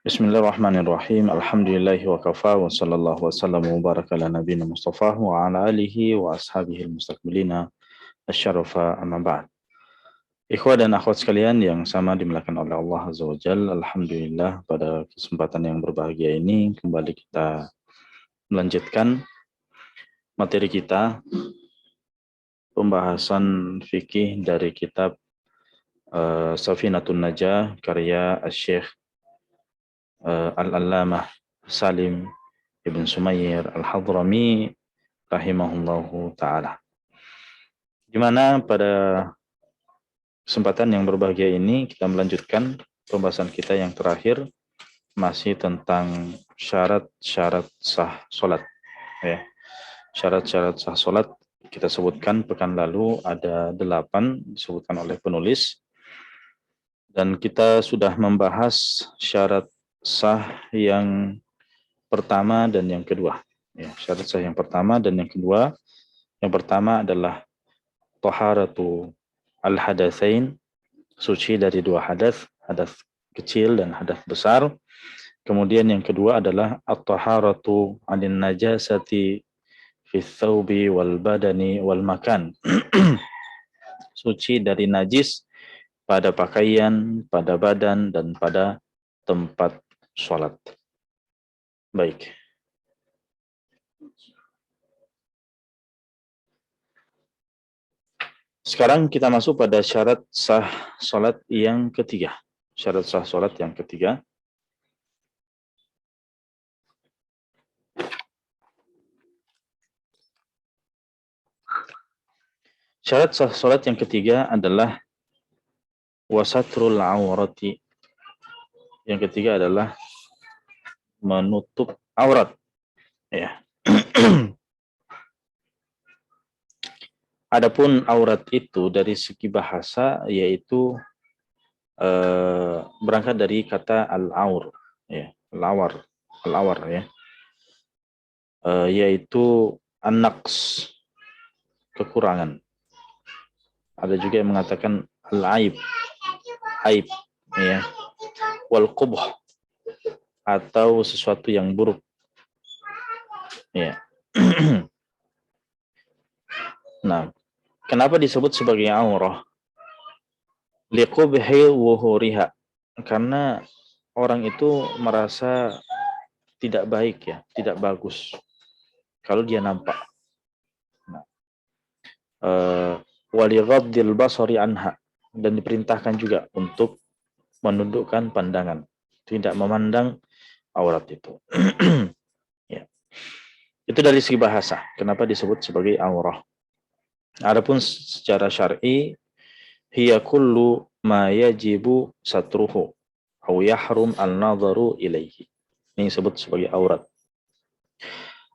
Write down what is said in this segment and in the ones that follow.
Bismillahirrahmanirrahim. Alhamdulillahi wa kafa wa sallallahu wa sallam wa baraka ala nabiyina Mustafa wa ala alihi wa ashabihi al-mustaqbilina asyarafa amma ba'd. Ikhwah dan akhwat sekalian yang sama dimuliakan oleh Allah Azza wa Jalla. Alhamdulillah pada kesempatan yang berbahagia ini kembali kita melanjutkan materi kita pembahasan fikih dari kitab Safinatun Najah karya Syekh Al-Allamah Salim Ibn Sumayyir Al-Hadrami rahimahullahu ta'ala. Di mana pada kesempatan yang berbahagia ini kita melanjutkan pembahasan kita yang terakhir masih tentang syarat-syarat sah solat. Ya. Syarat-syarat sah solat kita sebutkan pekan lalu ada 8 disebutkan oleh penulis. Dan kita sudah membahas syarat sah yang pertama dan yang kedua. Ya, syarat sah yang pertama dan yang kedua. Yang pertama adalah taharatu al-hadatsain, suci dari dua hadas, hadas kecil dan hadas besar. Kemudian yang kedua adalah at-taharatu 'anil najasati fi tsaubi wal badani wal makan. Suci dari najis pada pakaian, pada badan dan pada tempat sholat. Baik. Sekarang kita masuk pada syarat sah sholat yang ketiga. Syarat sah sholat yang ketiga. Syarat sah sholat yang ketiga adalah wasatrul aurati. Yang ketiga adalah menutup aurat. Ya. Adapun aurat itu dari segi bahasa yaitu berangkat dari kata al-aur, ya, al-awar ya, yaitu an-naqs, kekurangan. Ada juga yang mengatakan al-aib, aib, ya, wal qubh, atau sesuatu yang buruk, ya. Nah, kenapa disebut sebagai aurah? Liqubhi wuhuriha, karena orang itu merasa tidak baik, ya, tidak bagus kalau dia nampak. Nah, walighaddil basari anha, dan diperintahkan juga untuk menundukkan pandangan, tidak memandang aurat itu. Ya. Itu dari segi bahasa, kenapa disebut sebagai aurah. Adapun secara syar'i, hiya kullu ma yajibu satruhu aw yahrum al-nadharu ilaihi. Ini disebut sebagai aurat.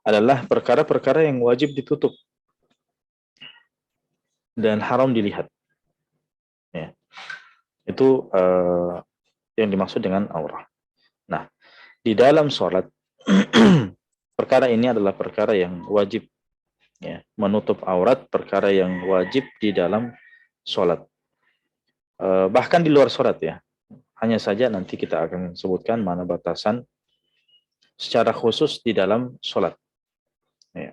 Adalah perkara-perkara yang wajib ditutup dan haram dilihat. Ya. Itu yang dimaksud dengan aurah. Nah, di dalam sholat, perkara ini adalah perkara yang wajib. Ya, menutup aurat perkara yang wajib di dalam sholat. Bahkan di luar sholat, ya. Hanya saja nanti kita akan sebutkan mana batasan secara khusus di dalam sholat. Ya.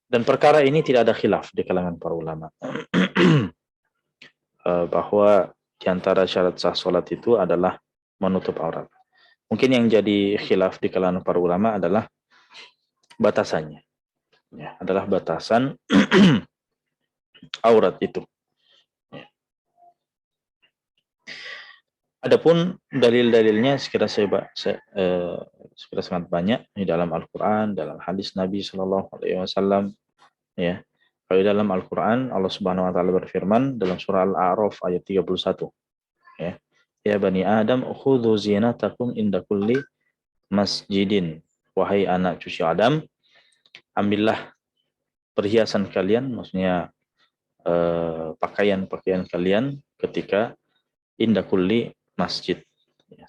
Dan perkara ini tidak ada khilaf di kalangan para ulama. Bahwa di antara syarat sah sholat itu adalah menutup aurat. Mungkin yang jadi khilaf di kalangan para ulama adalah batasannya. Ya, adalah batasan aurat itu. Ya. Adapun dalil-dalilnya sekira sangat banyak di dalam Al-Quran, dalam hadis Nabi Shallallahu Alaihi Wasallam. Ya, kalau dalam Al-Quran Allah Subhanahu Wa Taala berfirman dalam surah Al-A'raf ayat 31. Ya, ya bani Adam, khudhu zinatakum inda kulli masjidin. Wahai anak cucu Adam, ambillah perhiasan kalian, maksudnya pakaian-pakaian kalian ketika inda kulli masjid, ya,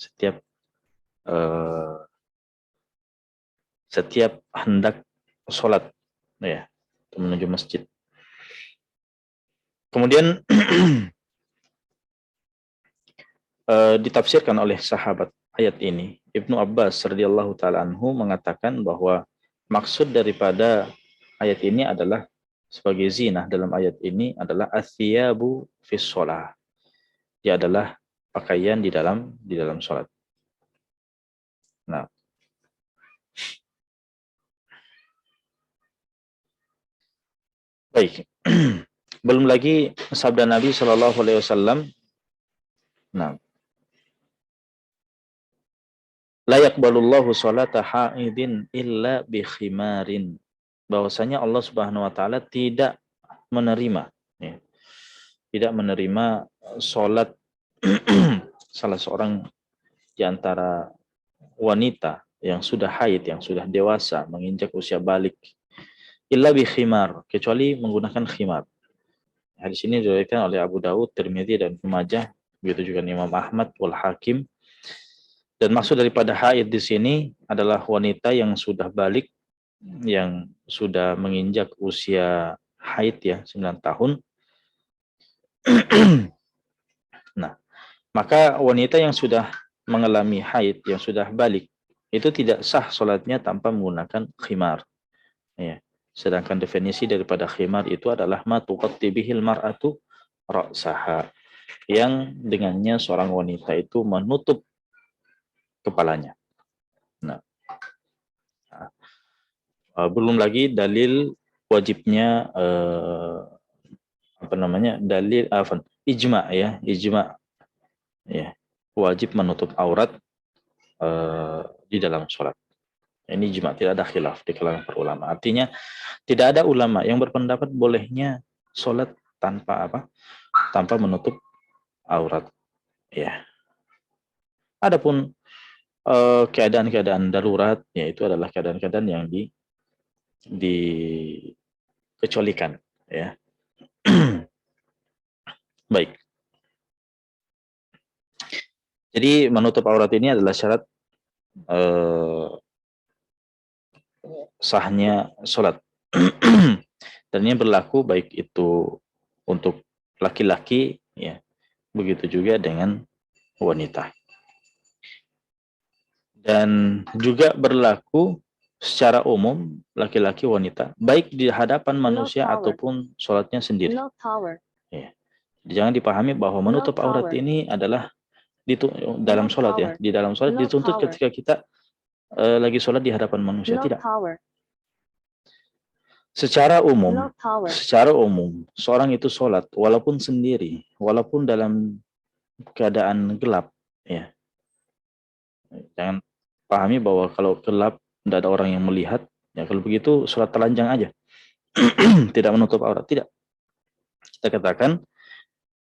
setiap hendak sholat, ya, menuju masjid. Kemudian ditafsirkan oleh sahabat ayat ini, Ibnu Abbas radhiyallahu taala anhu mengatakan bahwa maksud daripada ayat ini adalah sebagai zina dalam ayat ini adalah athiyabu fis shalah. Dia adalah pakaian di dalam salat. Nah, baik. Belum lagi sabda Nabi Shallallahu alaihi wasallam, nah, la yaqbalullahu salata haidin illa bi khimarin. Bahwasanya Allah Subhanahu wa taala tidak menerima, ya, tidak menerima salat salah seorang di antara wanita yang sudah haid, yang sudah dewasa, menginjak usia balik, illa bi khimar, kecuali menggunakan khimar. Hadis ini diriwayatkan oleh Abu Dawud, Tirmidzi dan Ibnu Majah, begitu juga Imam Ahmad wal Hakim. Dan maksud daripada haid di sini adalah wanita yang sudah balik, yang sudah menginjak usia haid ya 9 tahun. Nah, maka wanita yang sudah mengalami haid, yang sudah balik, itu tidak sah sholatnya tanpa menggunakan khimar. Ya. Sedangkan definisi daripada khimar itu adalah ma tuqatti bihil mar'atu ra'saha, yang dengannya seorang wanita itu menutup kepalanya. Nah, belum lagi dalil wajibnya dalil ijma ya, ijma ya, wajib menutup aurat di dalam sholat. Ini ijma, tidak ada khilaf di kalangan para ulama. Artinya tidak ada ulama yang berpendapat bolehnya sholat tanpa apa? Tanpa menutup aurat. Ya. Adapun keadaan-keadaan darurat, yaitu adalah keadaan-keadaan yang dikecualikan. Ya. Baik. Jadi menutup aurat ini adalah syarat sahnya sholat. Dan ini berlaku baik itu untuk laki-laki, ya, begitu juga dengan wanita. Dan juga berlaku secara umum laki-laki wanita, baik di hadapan manusia ataupun sholatnya sendiri. Ya. Jangan dipahami bahwa menutup aurat ini adalah dalam sholat ya. Di dalam sholat dituntut ketika kita lagi sholat di hadapan manusia, tidak. Secara umum, seorang itu sholat walaupun sendiri, walaupun dalam keadaan gelap, ya. Jangan pahami bahwa kalau gelap tidak ada orang yang melihat, ya kalau begitu sholat telanjang aja, tidak menutup aurat, tidak. Kita katakan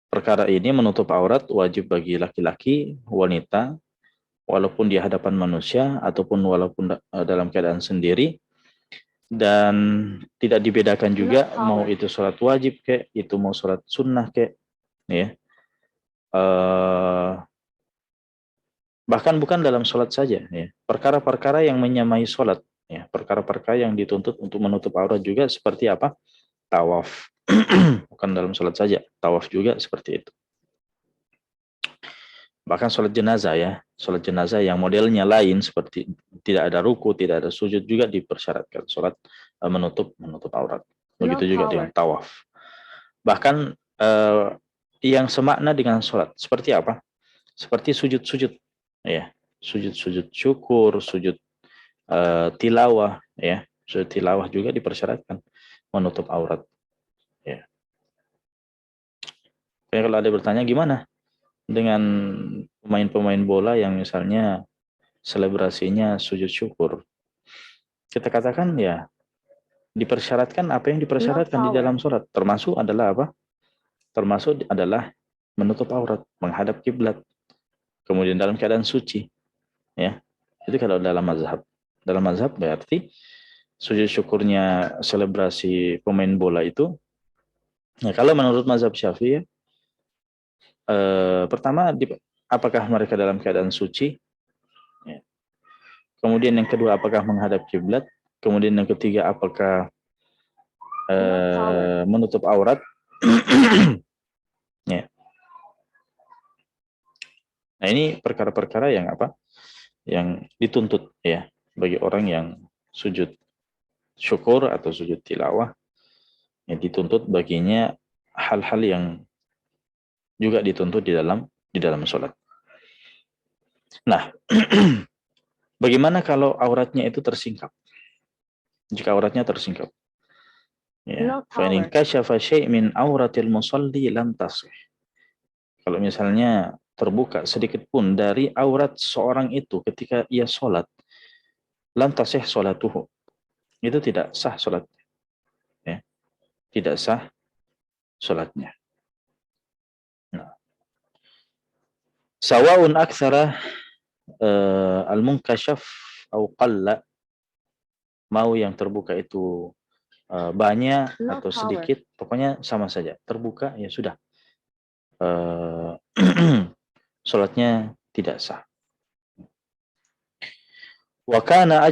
perkara ini menutup aurat wajib bagi laki-laki, wanita, walaupun di hadapan manusia ataupun walaupun dalam keadaan sendiri. Dan tidak dibedakan juga mau itu sholat wajib kek, itu mau sholat sunnah kek, ya. Bahkan bukan dalam sholat saja, ya. Perkara-perkara yang menyamai sholat, ya. Perkara-perkara yang dituntut untuk menutup aurat juga seperti apa? Tawaf. Bukan dalam sholat saja, tawaf juga seperti itu. Bahkan sholat jenazah ya, sholat jenazah yang modelnya lain seperti tidak ada ruku, tidak ada sujud juga dipersyaratkan sholat menutup aurat. Begitu juga dengan tawaf. Bahkan yang semakna dengan sholat seperti apa? Seperti sujud-sujud, ya, sujud-sujud syukur, sujud tilawah, ya, sujud tilawah juga dipersyaratkan menutup aurat. Ya. Kalau ada bertanya gimana dengan pemain-pemain bola yang misalnya selebrasinya sujud syukur, kita katakan ya dipersyaratkan apa yang dipersyaratkan di dalam sholat, termasuk adalah apa? Termasuk adalah menutup aurat, menghadap kiblat, kemudian dalam keadaan suci, ya. Itu kalau dalam mazhab berarti sujud syukurnya selebrasi pemain bola itu, ya, kalau menurut mazhab Syafi'i, pertama apakah mereka dalam keadaan suci, ya. Kemudian yang kedua apakah menghadap kiblat, kemudian yang ketiga apakah menutup aurat. Ya. Nah, ini perkara-perkara yang apa? Yang dituntut ya bagi orang yang sujud syukur atau sujud tilawah, yang dituntut baginya hal-hal yang juga dituntut di dalam sholat. Nah, bagaimana kalau auratnya itu tersingkap? Jika auratnya tersingkap, ya, fa in kashafa syai' min auratil musalli lam tasih. Kalau misalnya terbuka sedikit pun dari aurat seorang itu ketika ia sholat, lam tasih sholatuhu. Itu tidak sah sholatnya. Ya. Tidak sah sholatnya. Nah. Sawa'un aktsara al-munkashaf au qalla, mau yang terbuka itu banyak atau sedikit, pokoknya sama saja. Terbuka ya sudah. Sholatnya tidak sah. Wa kana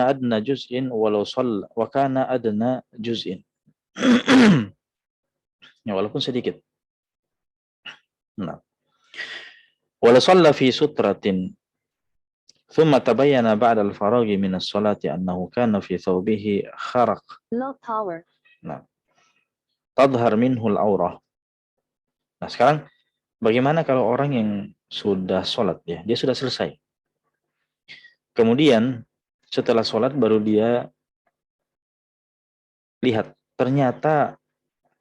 adna juz'in walau shalla wa kana adna juz'in. Ya, walaupun sedikit. Nah. Wala shalla fi sutratin thumma tabayyana ba'da al-faraghi min as-salati annahu kana fi thawbihi kharaq. Nah. Tadhhar minhu al-aurah. Nah, sekarang bagaimana kalau orang yang sudah sholat ya, dia sudah selesai. Kemudian setelah sholat baru dia lihat, ternyata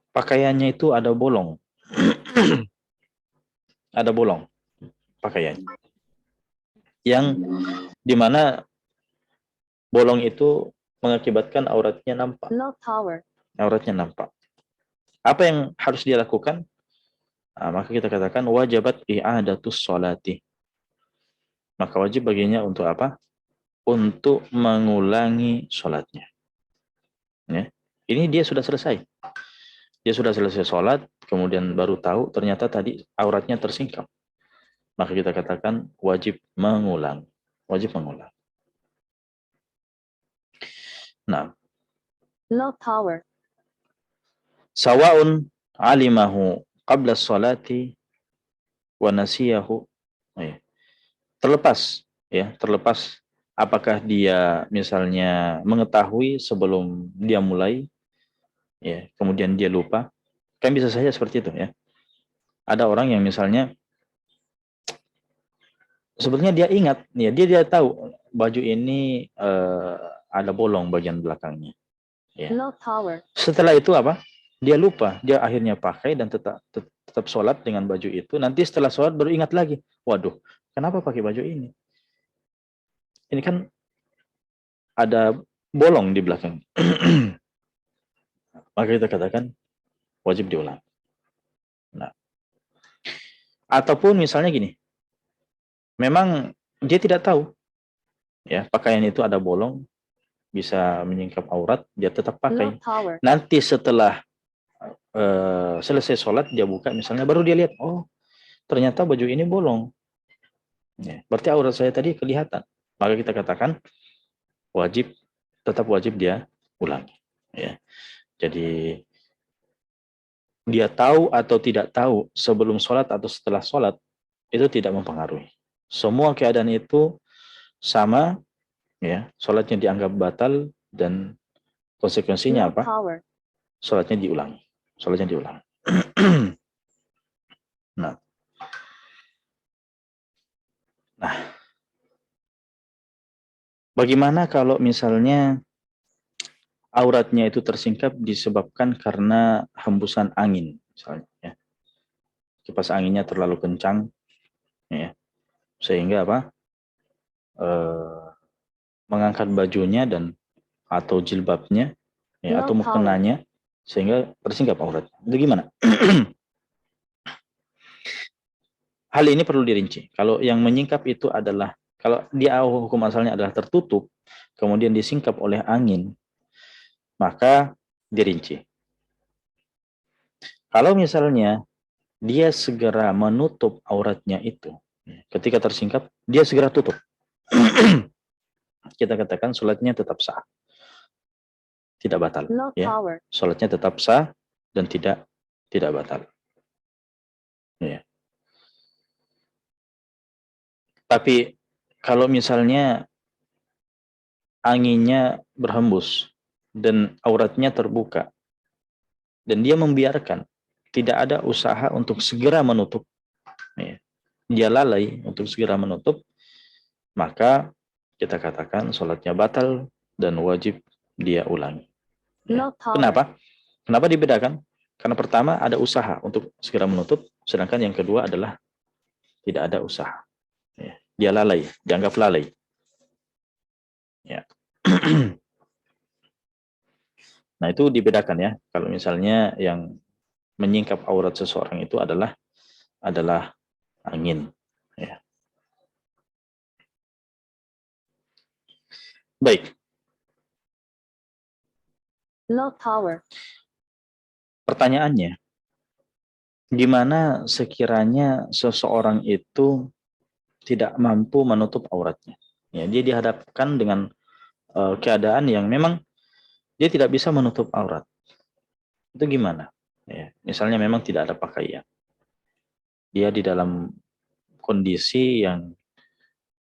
pakaiannya itu ada bolong. Ada bolong pakaiannya. Yang dimana bolong itu mengakibatkan auratnya nampak. Auratnya nampak. Apa yang harus dia lakukan? Nah, maka kita katakan wajibat i'adatus sholati. Maka wajib baginya untuk apa? Untuk mengulangi sholatnya. Ya. Ini dia sudah selesai. Dia sudah selesai sholat, kemudian baru tahu ternyata tadi auratnya tersingkap. Maka kita katakan wajib mengulang. Wajib mengulang. Nah. Sawa'un alimahu qabla sholati wa nasiyahu. Terlepas apakah dia misalnya mengetahui sebelum dia mulai, ya, kemudian dia lupa, kan bisa saja seperti itu ya. Ada orang yang misalnya sebetulnya dia ingat, ya, dia tahu baju ini ada bolong bagian belakangnya. Ya. Setelah itu apa? Dia lupa, dia akhirnya pakai dan tetap sholat dengan baju itu. Nanti setelah sholat baru ingat lagi, waduh, kenapa pakai baju ini? Ini kan ada bolong di belakang. Maka kita katakan wajib diulang. Nah, ataupun misalnya gini, memang dia tidak tahu, ya, pakaian itu ada bolong, bisa menyingkap aurat, dia tetap pakai. Nanti setelah selesai sholat, dia buka misalnya, baru dia lihat, oh, ternyata baju ini bolong. Ya, berarti aurat saya tadi kelihatan. Maka kita katakan tetap wajib dia ulangi. Ya. Jadi dia tahu atau tidak tahu sebelum sholat atau setelah sholat, itu tidak mempengaruhi. Semua keadaan itu sama, ya, sholatnya dianggap batal dan konsekuensinya apa? Sholatnya diulangi. Sholatnya diulang. Nah, bagaimana kalau misalnya auratnya itu tersingkap disebabkan karena hembusan angin, misalnya, ya. Kipas anginnya terlalu kencang, ya, sehingga apa? Mengangkat bajunya atau jilbabnya, ya, atau mukenanya, sehingga tersingkap aurat. Itu gimana? Hal ini perlu dirinci. Kalau yang menyingkap itu adalah, kalau dia hukum asalnya adalah tertutup, kemudian disingkap oleh angin, maka dirinci. Kalau misalnya dia segera menutup auratnya itu, ketika tersingkap, dia segera tutup. Kita katakan sholatnya tetap sah. Tidak batal. Ya. Sholatnya tetap sah dan tidak batal. Ya. Tapi kalau misalnya anginnya berhembus dan auratnya terbuka dan dia membiarkan, tidak ada usaha untuk segera menutup, ya, dia lalai untuk segera menutup, maka kita katakan sholatnya batal dan wajib dia ulangi. Ya. Kenapa? Kenapa dibedakan? Karena pertama ada usaha untuk segera menutup, sedangkan yang kedua adalah tidak ada usaha. Ya. Dia lalai, dianggap lalai. Ya. Nah itu dibedakan ya. Kalau misalnya yang menyingkap aurat seseorang itu adalah angin. Ya. Baik. Low power. Pertanyaannya, gimana sekiranya seseorang itu tidak mampu menutup auratnya? Ya, dia dihadapkan dengan keadaan yang memang dia tidak bisa menutup aurat. Itu gimana? Ya, misalnya memang tidak ada pakaian. Dia di dalam kondisi yang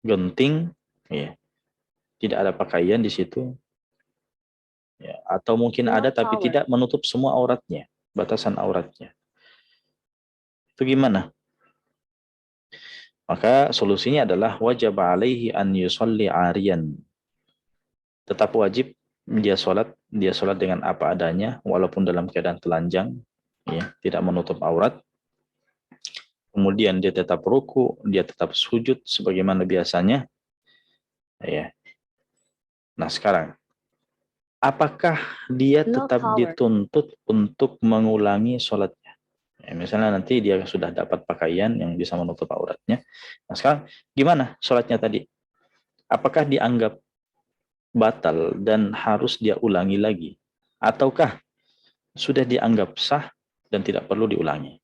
genting, ya, tidak ada pakaian di situ, ya, atau mungkin ada tapi tidak menutup semua auratnya, batasan auratnya. Itu gimana? Maka solusinya adalah wajib alaihi an yusalli ariyan. Tetap wajib dia sholat dengan apa adanya, walaupun dalam keadaan telanjang, ya, tidak menutup aurat. Kemudian dia tetap ruku, dia tetap sujud sebagaimana biasanya. Ya. Nah sekarang, apakah dia tetap dituntut untuk mengulangi sholatnya? Ya, misalnya nanti dia sudah dapat pakaian yang bisa menutup auratnya. Nah sekarang, gimana sholatnya tadi? Apakah dianggap batal dan harus dia ulangi lagi? Ataukah sudah dianggap sah dan tidak perlu diulangi?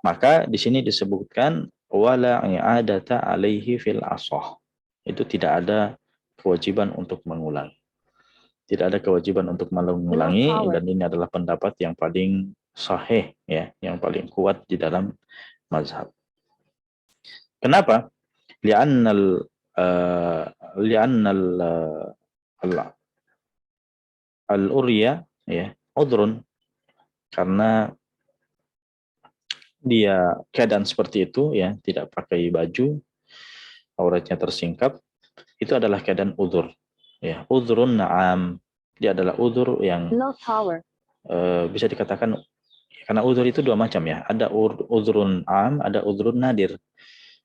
Maka di sini disebutkan wala i'adata alaihi fil ashah. Itu tidak ada kewajiban untuk mengulangi. Tidak ada kewajiban untuk mengulangi, dan ini adalah pendapat yang paling sahih, ya, yang paling kuat di dalam mazhab. Kenapa? Li'annal uh, li'annal al-urya, ya, udrun, karena dia keadaan seperti itu, ya, tidak pakai baju, auratnya tersingkap, itu adalah keadaan udzur, ya, udzurun na'am. Dia adalah udzur yang bisa dikatakan, karena udzur itu dua macam, ya, ada udzurun am, ada udzurun nadir.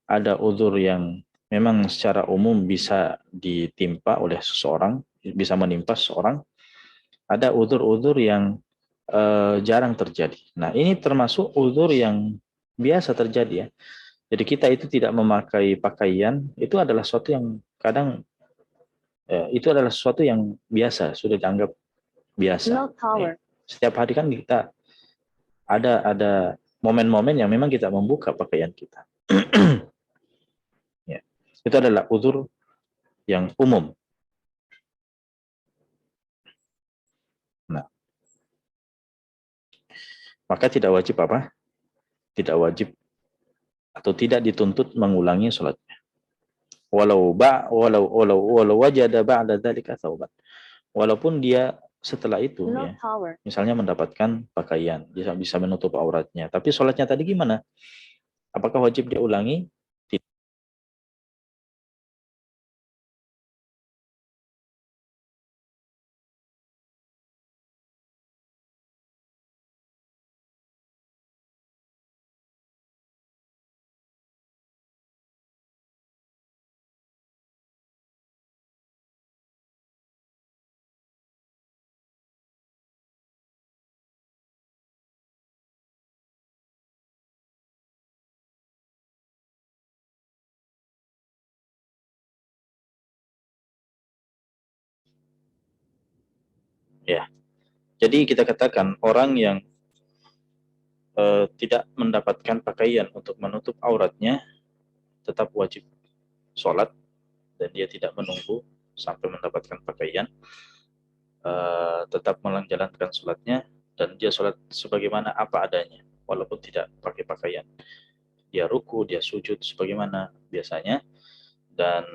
Ada udzur yang memang secara umum bisa ditimpa oleh seseorang, bisa menimpa seseorang. Ada udzur-udzur yang jarang terjadi. Nah, ini termasuk udzur yang biasa terjadi, ya. Jadi kita itu tidak memakai pakaian, itu adalah sesuatu yang kadang itu adalah sesuatu yang biasa, sudah dianggap biasa. Ya. Setiap hari kan kita ada momen-momen yang memang kita membuka pakaian kita. Ya. Itu adalah udzur yang umum. Nah, maka tidak wajib apa? Tidak wajib atau tidak dituntut mengulangi sholatnya. Walau wajada ba'da dzalika tsauban. Walaupun dia setelah itu, ya, misalnya mendapatkan pakaian, bisa menutup auratnya, tapi sholatnya tadi gimana? Apakah wajib dia ulangi? Tidak. Ya. Jadi kita katakan orang yang tidak mendapatkan pakaian untuk menutup auratnya tetap wajib sholat, dan dia tidak menunggu sampai mendapatkan pakaian, tetap menjalankan sholatnya, dan dia sholat sebagaimana apa adanya, walaupun tidak pakai pakaian. Dia ruku, dia sujud sebagaimana biasanya, Dan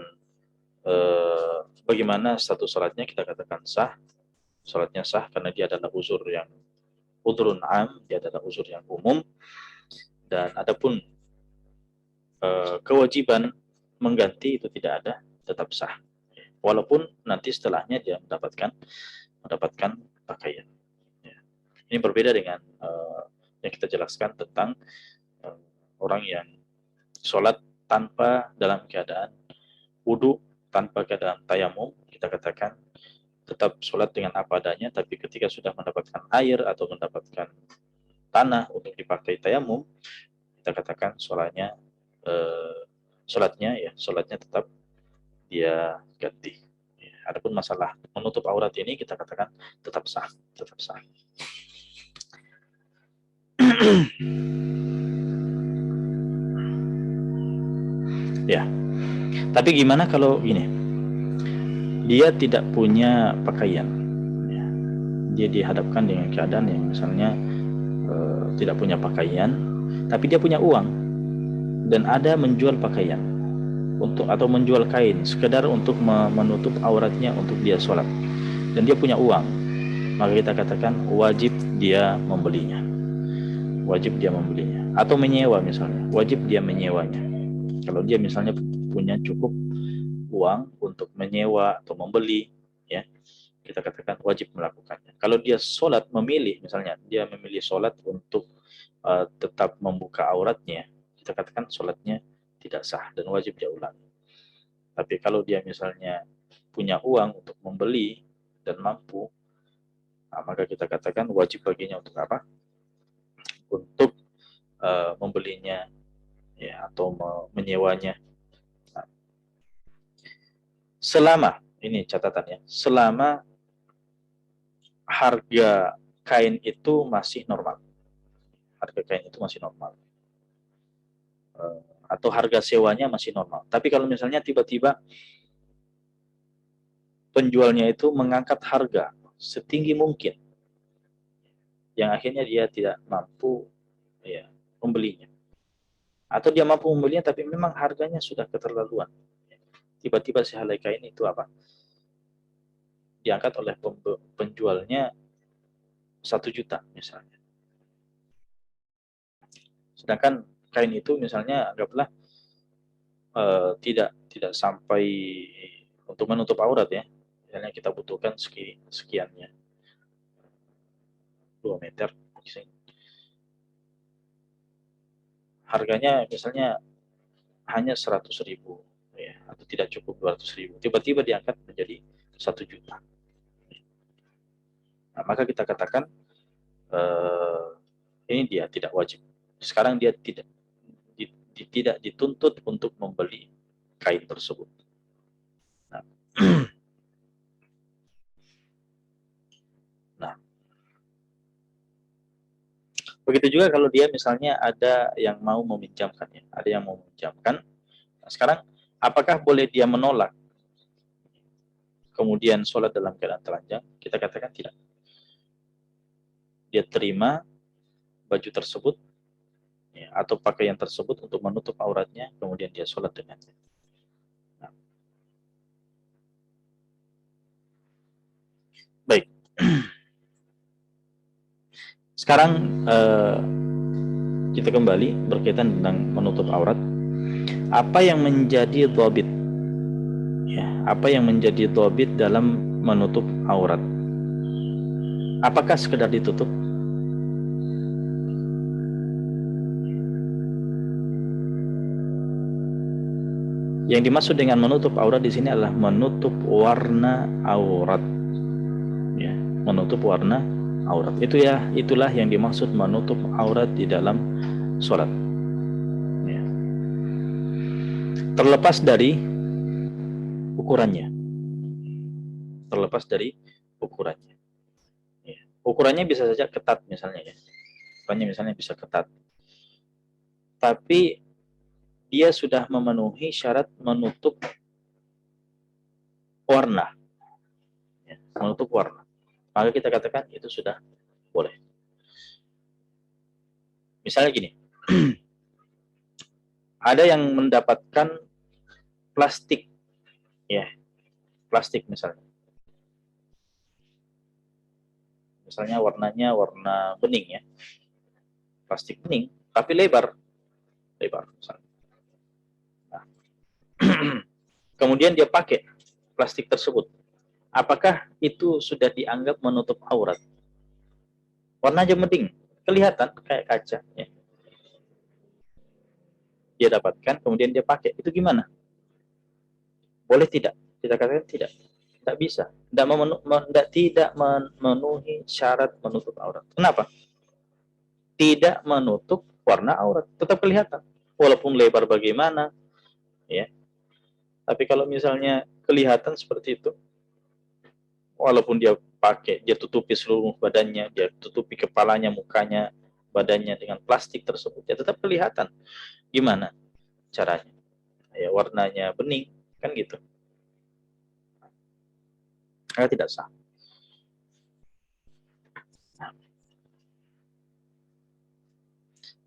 bagaimana status sholatnya? Kita katakan sah. Sholatnya sah karena dia adalah uzrun am, dia adalah uzur yang umum. Dan adapun kewajiban mengganti itu tidak ada, tetap sah. Walaupun nanti setelahnya dia mendapatkan pakaian. Ya. Ini berbeda dengan yang kita jelaskan tentang orang yang sholat tanpa dalam keadaan wudu, tanpa keadaan tayamum. Kita katakan tetap sholat dengan apa adanya, tapi ketika sudah mendapatkan air atau mendapatkan tanah untuk dipakai tayamum, kita katakan sholatnya tetap dia ganti. Adapun masalah menutup aurat ini kita katakan tetap sah. Ya. Tapi gimana kalau gini? Dia tidak punya pakaian. Ya. Dia dihadapkan dengan keadaan yang misalnya tidak punya pakaian, tapi dia punya uang dan ada menjual pakaian atau menjual kain sekedar untuk menutup auratnya untuk dia sholat, dan dia punya uang, maka kita katakan wajib dia membelinya, atau menyewa misalnya, wajib dia menyewanya. Kalau dia misalnya punya cukup uang untuk menyewa atau membeli, ya, kita katakan wajib melakukannya. Kalau dia sholat misalnya dia memilih sholat untuk tetap membuka auratnya, kita katakan sholatnya tidak sah dan wajib dia ulangi. Tapi kalau dia misalnya punya uang untuk membeli dan mampu, maka kita katakan wajib baginya untuk apa? Untuk membelinya, ya, atau menyewanya. Nah, selama ini catatannya, selama harga kain itu masih normal, atau harga sewanya masih normal. Tapi kalau misalnya tiba-tiba penjualnya itu mengangkat harga setinggi mungkin, yang akhirnya dia tidak mampu, ya, membelinya, atau dia mampu membelinya tapi memang harganya sudah keterlaluan. Tiba-tiba sehelai kain itu diangkat oleh penjualnya 1 juta misalnya. Sedangkan kain itu misalnya anggaplah tidak sampai untuk menutup aurat, ya. Misalnya kita butuhkan sekiannya 2 meter. Harganya misalnya hanya 100.000, ya, atau tidak cukup 200.000. Tiba-tiba diangkat menjadi 1 juta. Nah, maka kita katakan ini dia tidak wajib. Sekarang dia tidak dituntut untuk membeli kain tersebut. Nah, begitu juga kalau dia misalnya ada yang mau meminjamkannya, Nah, sekarang apakah boleh dia menolak kemudian sholat dalam keadaan telanjang? Kita katakan tidak. Dia terima baju tersebut, ya, atau pakaian tersebut untuk menutup auratnya, kemudian dia sholat dengannya. Nah. Baik. Sekarang kita kembali berkaitan tentang menutup aurat. Apa yang menjadi dhabit? Ya, apa yang menjadi dhabit dalam menutup aurat? Apakah sekedar ditutup? Yang dimaksud dengan menutup aurat di sini adalah menutup warna aurat. Ya, menutup warna aurat. Itulah yang dimaksud menutup aurat di dalam sholat. Ya. Terlepas dari ukurannya. Ya. Ukurannya bisa saja ketat misalnya, ya. Ukurannya misalnya bisa ketat. Tapi dia sudah memenuhi syarat menutup warna, ya, menutup warna, maka kita katakan itu sudah boleh. Misalnya gini, ada yang mendapatkan plastik, ya, plastik misalnya. Misalnya warnanya warna bening ya, plastik bening, tapi lebar, misalnya. Nah, kemudian dia pakai plastik tersebut. Apakah itu sudah dianggap menutup aurat? Warnanya bening, kelihatan kayak kaca. Ya. Dia dapatkan, kemudian dia pakai. Itu gimana? Boleh tidak? Kita katakan tidak. Tidak bisa. Tidak memenuhi syarat menutup aurat. Kenapa? Tidak menutup warna aurat. Tetap kelihatan. Walaupun lebar bagaimana. Ya. Tapi kalau misalnya kelihatan seperti itu, walaupun dia pakai, dia tutupi seluruh badannya, dia tutupi kepalanya, mukanya, badannya dengan plastik tersebut, ya tetap kelihatan. Gimana caranya? Ya, warnanya bening, kan gitu. Karena tidak sah.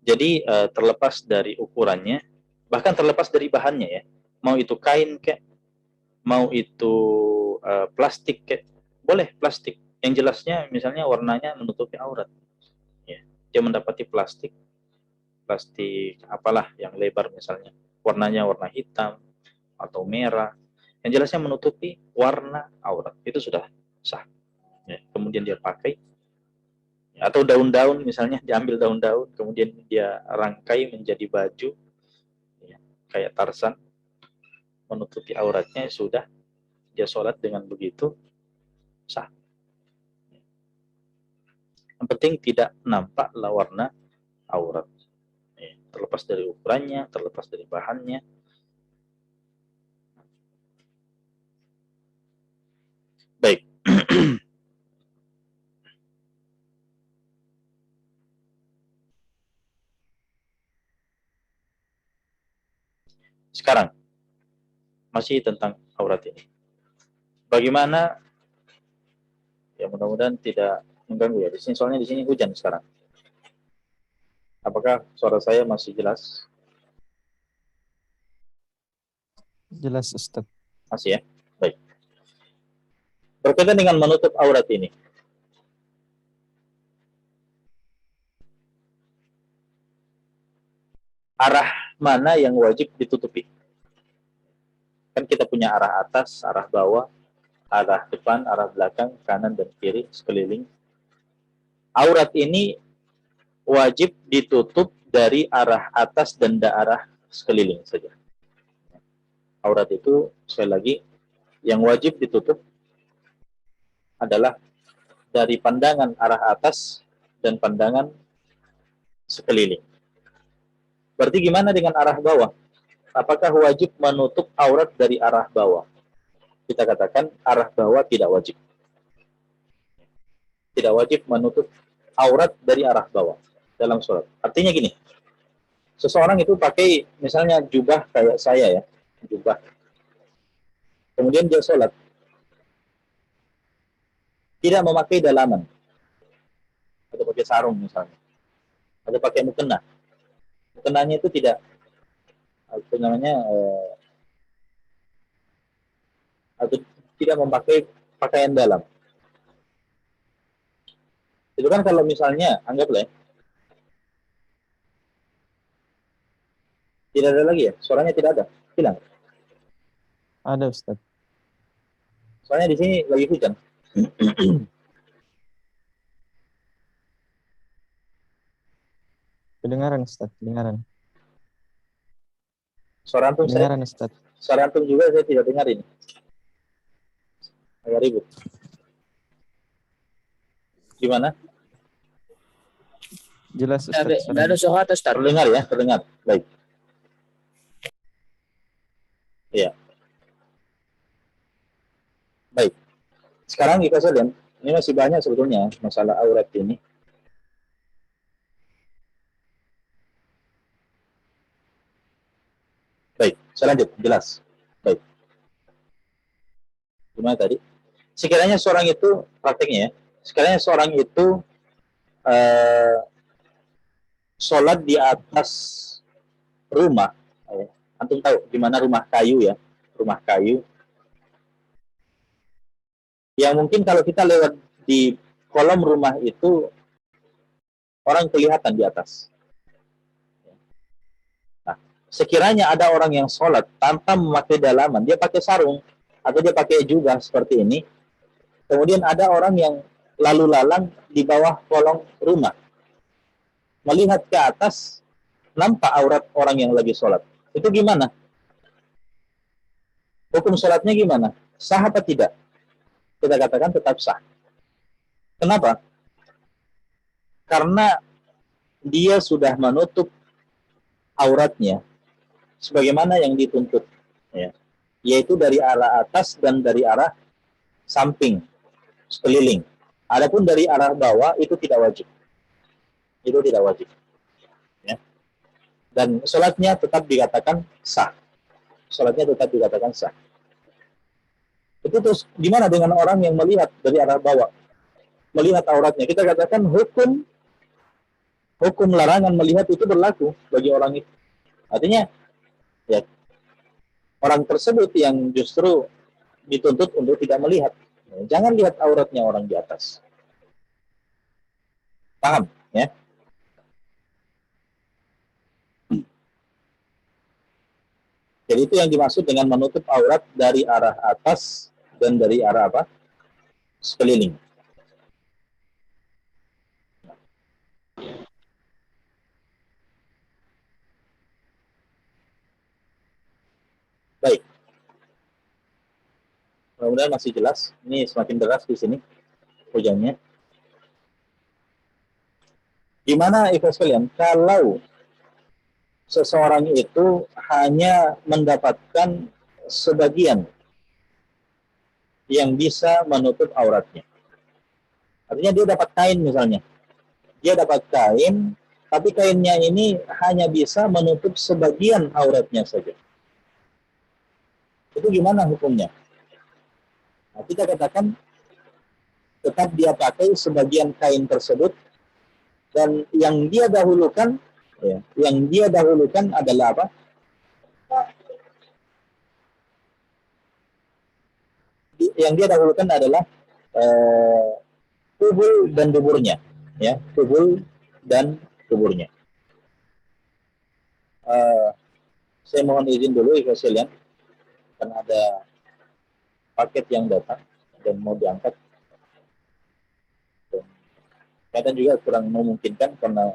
Jadi terlepas dari ukurannya, bahkan terlepas dari bahannya ya, mau itu kain kek, mau itu plastik kek, boleh plastik. Yang jelasnya misalnya warnanya menutupi aurat. Ya. Dia mendapati plastik apalah yang lebar misalnya, warnanya warna hitam atau merah, yang jelasnya menutupi warna aurat, itu sudah sah. Ya. Kemudian dia pakai, atau daun-daun misalnya, diambil daun-daun, kemudian dia rangkai menjadi baju, ya, kayak Tarsan, menutupi auratnya, sudah, dia sholat dengan begitu, sah. Yang penting tidak nampaklah warna aurat. Ya, terlepas dari ukurannya, terlepas dari bahannya. Baik. Sekarang, masih tentang aurat ini. Bagaimana, ya mudah-mudahan tidak mengganggu ya. Di sini soalnya di sini hujan sekarang. Apakah suara saya masih jelas? Jelas, Ustaz. Masih ya? Baik. Berkaitan dengan menutup aurat ini. Arah mana yang wajib ditutupi? Kan kita punya arah atas, arah bawah, arah depan, arah belakang, kanan dan kiri, sekeliling. Aurat ini wajib ditutup dari arah atas dan arah sekeliling saja. Aurat itu, sekali lagi, yang wajib ditutup adalah dari pandangan arah atas dan pandangan sekeliling. Berarti gimana dengan arah bawah? Apakah wajib menutup aurat dari arah bawah? Kita katakan arah bawah tidak wajib. Tidak wajib menutup aurat dari arah bawah dalam sholat. Artinya gini, seseorang itu pakai misalnya jubah kayak saya ya, jubah. Kemudian dia sholat, tidak memakai dalaman, atau pakai sarung misalnya, atau pakai mukena. Mukenanya itu tidak, apa namanya, atau tidak memakai pakaian dalam. Itu kan kalau misalnya, anggaplah ya, tidak ada lagi ya, suaranya tidak ada, hilang. Ada, Ustaz. Soalnya di sini lagi hujan. Kedengaran, Ustaz. Kedengaran. Suara antum Kedengaran, Ustaz. suara antum juga saya tidak dengar ini. Agak ribut. Gimana? Jelas, Ustaz. Nggak ada suara Ustaz. Terdengar ya, terdengar. Baik. Iya. Baik. Sekarang kita lihat, ini masih banyak sebetulnya masalah aurat ini. Baik, saya lanjut, jelas. Baik. Gimana tadi? Sekiranya seorang itu, prakteknya ya, sekiranya seorang itu sholat di atas rumah, antum tahu di mana rumah kayu ya, rumah kayu. Yang mungkin kalau kita lewat di kolom rumah itu, orang kelihatan di atas. Nah, sekiranya ada orang yang sholat tanpa memakai dalaman, dia pakai sarung, atau dia pakai jubah seperti ini, kemudian ada orang yang lalu lalang di bawah kolong rumah, melihat ke atas, nampak aurat orang yang lagi sholat. Itu gimana? Hukum sholatnya gimana? Sah apa tidak? Kita katakan tetap sah. Kenapa? Karena dia sudah menutup auratnya sebagaimana yang dituntut, ya, yaitu dari arah atas dan dari arah samping, sekeliling. Adapun dari arah bawah itu tidak wajib. Itu tidak wajib. Ya. Dan sholatnya tetap dikatakan sah. Sholatnya tetap dikatakan sah. Itu terus gimana dengan orang yang melihat dari arah bawah, melihat auratnya? Kita katakan hukum larangan melihat itu berlaku bagi orang itu. Artinya, ya, orang tersebut yang justru dituntut untuk tidak melihat. Jangan lihat auratnya orang di atas. Paham? Ya. Jadi itu yang dimaksud dengan menutup aurat dari arah atas dan dari arah apa? Sekeliling. Baik. Mudah-mudahan masih jelas. Ini semakin deras di sini hujannya. Gimana ikhlas sekalian? Kalau seseorang itu hanya mendapatkan sebagian yang bisa menutup auratnya. Artinya dia dapat kain misalnya. Dia dapat kain, tapi kainnya ini hanya bisa menutup sebagian auratnya saja. Itu gimana hukumnya? Nah, kita katakan tetap dia pakai sebagian kain tersebut, dan yang dia dahulukan, ya, yang dia dahulukan adalah apa? Yang dia dahulukan adalah kubul dan duburnya, ya, kubul dan duburnya. Saya mohon izin dulu, ikhlas sekalian, karena ada paket yang datang dan mau diangkat. Kadang juga kurang memungkinkan karena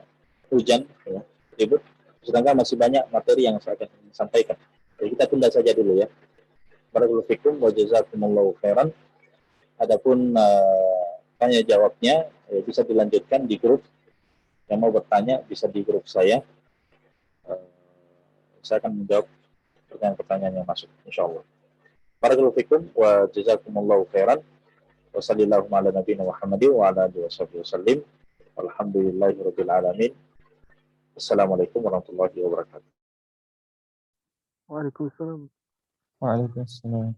hujan, ya, ribut. Sedangkan masih banyak materi yang saya akan sampaikan. Jadi kita tunda saja dulu ya. Barakallahu fikum wa jazakumullahu khairan. Adapun tanya jawabnya bisa dilanjutkan di grup. Yang mau bertanya bisa di grup saya. Saya akan menjawab pertanyaan-pertanyaan yang masuk, insyaallah. Barakallahu fikum wa jazakumullahu khairan. Wa sallallahu ala nabiyina Muhammadin wa ala alihi wasallam. Walhamdulillahirabbil alamin. Assalamualaikum warahmatullahi wabarakatuh. Waalaikumsalam. Waalaikumsalam.